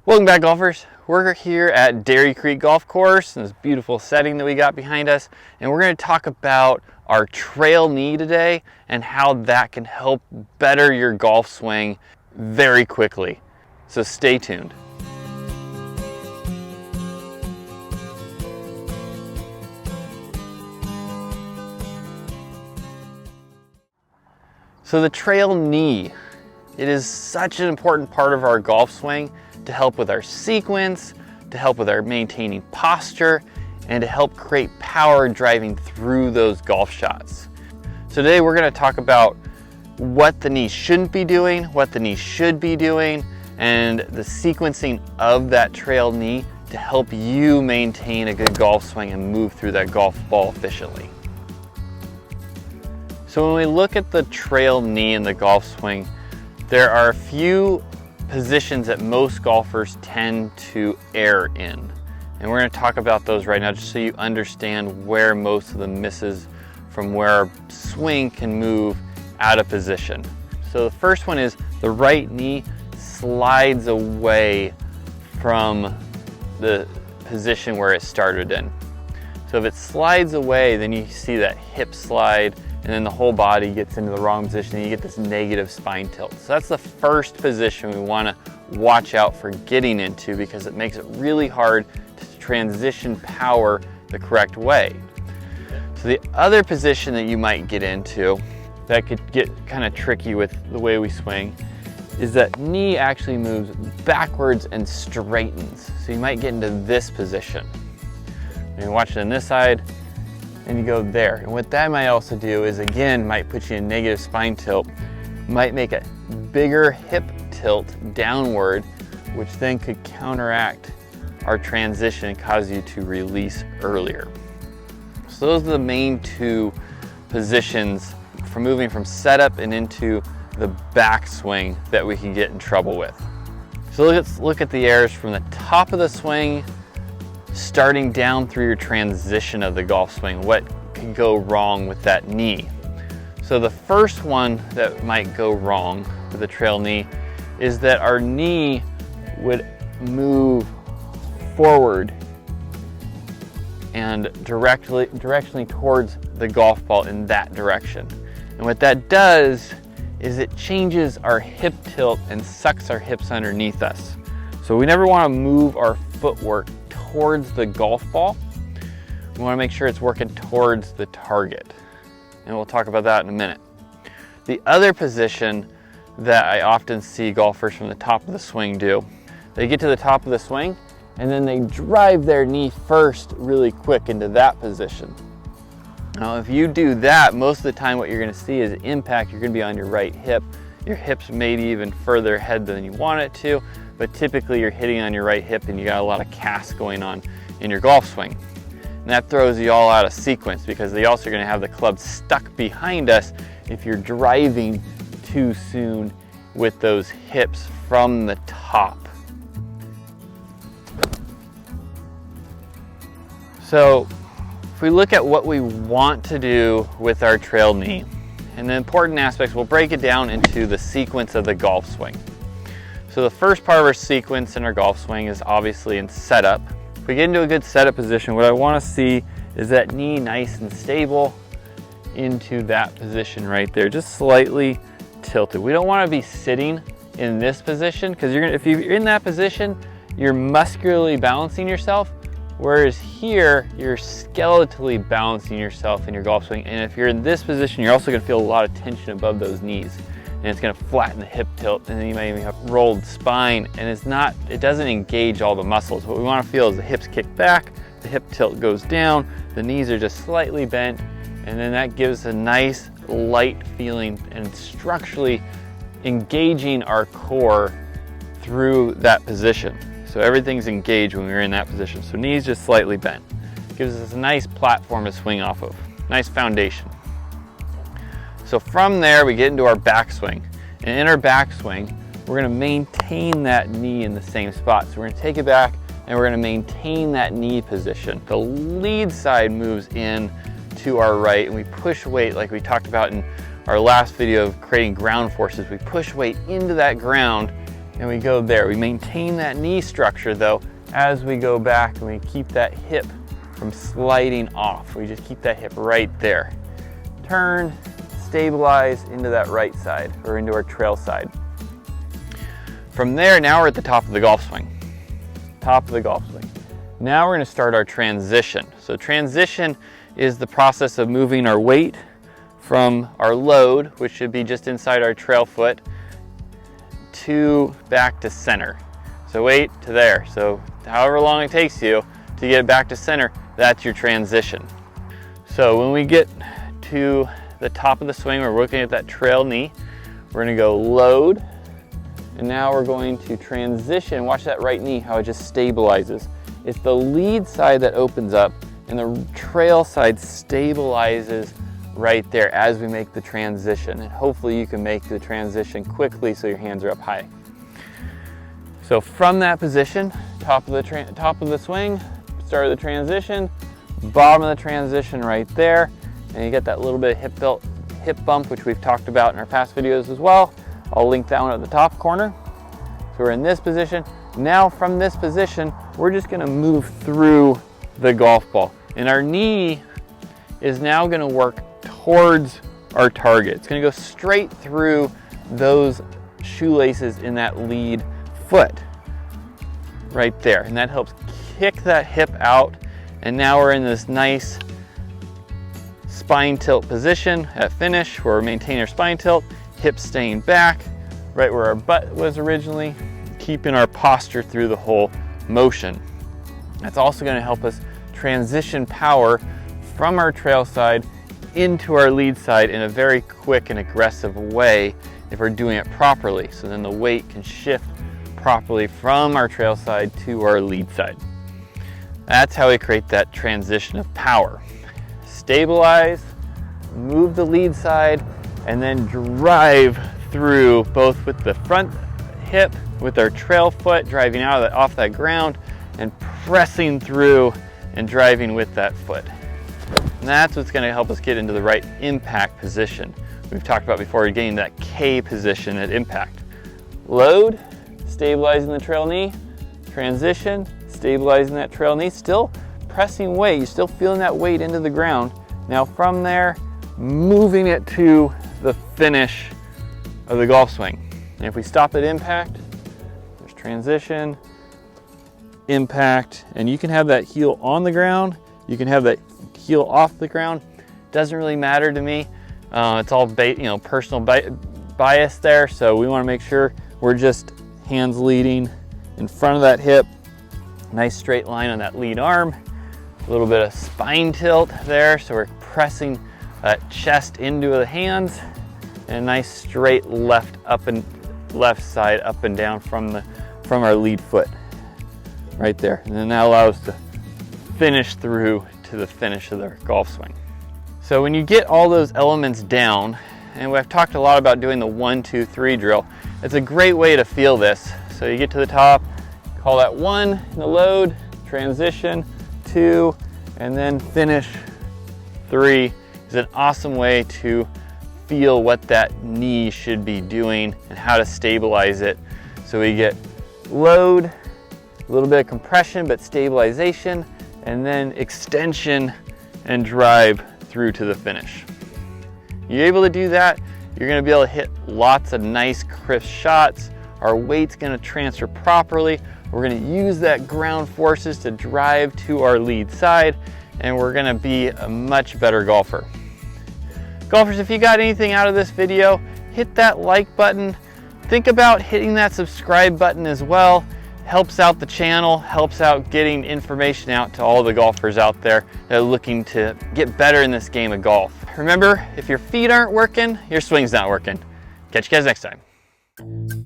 Welcome back, golfers. We're here at Dairy Creek Golf Course in this beautiful setting that we got behind us, and we're going to talk about our trail knee today and how that can help better your golf swing very quickly. So stay tuned. So the trail knee, it is such an important part of our golf swing to help with our sequence, to help with our maintaining posture, and to help create power driving through those golf shots. So today we're going to talk about what the knee shouldn't be doing, what the knee should be doing, and the sequencing of that trail knee to help you maintain a good golf swing and move through that golf ball efficiently. So when we look at the trail knee in the golf swing, there are a few positions that most golfers tend to err in. And we're going to talk about those right now just so you understand where most of the misses from where our swing can move out of position. So the first one is the right knee slides away from the position where it started in. So if it slides away, then you see that hip slide, and then the whole body gets into the wrong position and you get this negative spine tilt. So that's the first position we want to watch out for getting into, because it makes it really hard to transition power the correct way. So the other position that you might get into that could get kind of tricky with the way we swing is that knee actually moves backwards and straightens. So you might get into this position. You watch it on this side, and you go there. And what that might also do is, again, might put you in negative spine tilt, might make a bigger hip tilt downward, which then could counteract our transition and cause you to release earlier. So those are the main two positions for moving from setup and into the backswing that we can get in trouble with. So let's look at the errors from the top of the swing, starting down through your transition of the golf swing. What could go wrong with that knee? So the first one that might go wrong with the trail knee is that our knee would move forward and directionally towards the golf ball in that direction. And what that does is it changes our hip tilt and sucks our hips underneath us. So we never want to move our footwork towards the golf ball. We want to make sure it's working towards the target. And we'll talk about that in a minute. The other position that I often see golfers from the top of the swing do, they get to the top of the swing and then they drive their knee first really quick into that position. Now if you do that, most of the time what you're going to see is impact. You're going to be on your right hip. Your hip's maybe even further ahead than you want it to, but typically you're hitting on your right hip and you got a lot of cast going on in your golf swing. And that throws you all out of sequence, because they also are going to have the club stuck behind us if you're driving too soon with those hips from the top. So if we look at what we want to do with our trail knee, and the important aspects, we'll break it down into the sequence of the golf swing. So the first part of our sequence in our golf swing is obviously in setup. If we get into a good setup position, what I want to see is that knee nice and stable into that position right there, just slightly tilted. We don't want to be sitting in this position, because if you're in that position, you're muscularly balancing yourself, whereas here, you're skeletally balancing yourself in your golf swing. And if you're in this position, you're also going to feel a lot of tension above those knees. And it's going to flatten the hip tilt, and then you might even have rolled spine, and it doesn't engage all the muscles. What we want to feel is the hips kick back, the hip tilt goes down, the knees are just slightly bent, and then that gives a nice light feeling and structurally engaging our core through that position. So everything's engaged when we're in that position. So knees just slightly bent. Gives us a nice platform to swing off of, nice foundation. So from there, we get into our backswing. And in our backswing, we're gonna maintain that knee in the same spot. So we're gonna take it back and we're gonna maintain that knee position. The lead side moves in to our right and we push weight, like we talked about in our last video of creating ground forces. We push weight into that ground and we go there. We maintain that knee structure though as we go back, and we keep that hip from sliding off. We just keep that hip right there. Turn, stabilize into that right side or into our trail side. From there, now we're at the top of the golf swing. Top of the golf swing. Now we're going to start our transition. So transition is the process of moving our weight from our load, which should be just inside our trail foot, to back to center. So weight to there. So however long it takes you to get it back to center, that's your transition. So when we get to the top of the swing, we're looking at that trail knee. We're going to go load, and now we're going to transition. Watch that right knee, how it just stabilizes. It's the lead side that opens up, and the trail side stabilizes right there as we make the transition. And hopefully you can make the transition quickly so your hands are up high. So from that position, top of the swing, start of the transition, bottom of the transition right there, and you get that little bit of hip bump, which we've talked about in our past videos as well. I'll link that one at the top corner. So we're in this position. Now from this position, we're just gonna move through the golf ball. And our knee is now gonna work towards our target. It's gonna go straight through those shoelaces in that lead foot right there. And that helps kick that hip out. And now we're in this nice spine tilt position at finish where we maintain our spine tilt, hips staying back, right where our butt was originally, keeping our posture through the whole motion. That's also going to help us transition power from our trail side into our lead side in a very quick and aggressive way if we're doing it properly. So then the weight can shift properly from our trail side to our lead side. That's how we create that transition of power. Stabilize, move the lead side, and then drive through both with the front hip, with our trail foot, driving off that ground, and pressing through and driving with that foot. And that's what's going to help us get into the right impact position. We've talked about before, getting that K position at impact. Load, stabilizing the trail knee, transition, stabilizing that trail knee, still pressing weight, you're still feeling that weight into the ground. Now from there, moving it to the finish of the golf swing. And if we stop at impact, there's transition, impact, and you can have that heel on the ground, you can have that heel off the ground. Doesn't really matter to me. It's all personal bias there, so we want to make sure we're just hands leading in front of that hip, nice straight line on that lead arm, a little bit of spine tilt there, so we're pressing that chest into the hands, and a nice straight left side up and down from our lead foot right there. And then that allows us to finish through to the finish of the golf swing. So when you get all those elements down, and we've talked a lot about doing the 1, 2, 3 drill, it's a great way to feel this. So you get to the top, call that 1 in the load, transition, 2, and then finish 3 is an awesome way to feel what that knee should be doing and how to stabilize it. So we get load, a little bit of compression, but stabilization, and then extension and drive through to the finish. You're able to do that, you're going to be able to hit lots of nice crisp shots. Our weight's going to transfer properly. We're going to use that ground forces to drive to our lead side, and we're going to be a much better golfer. Golfers, if you got anything out of this video, hit that like button. Think about hitting that subscribe button as well. Helps out the channel, helps out getting information out to all the golfers out there that are looking to get better in this game of golf. Remember, if your feet aren't working, your swing's not working. Catch you guys next time.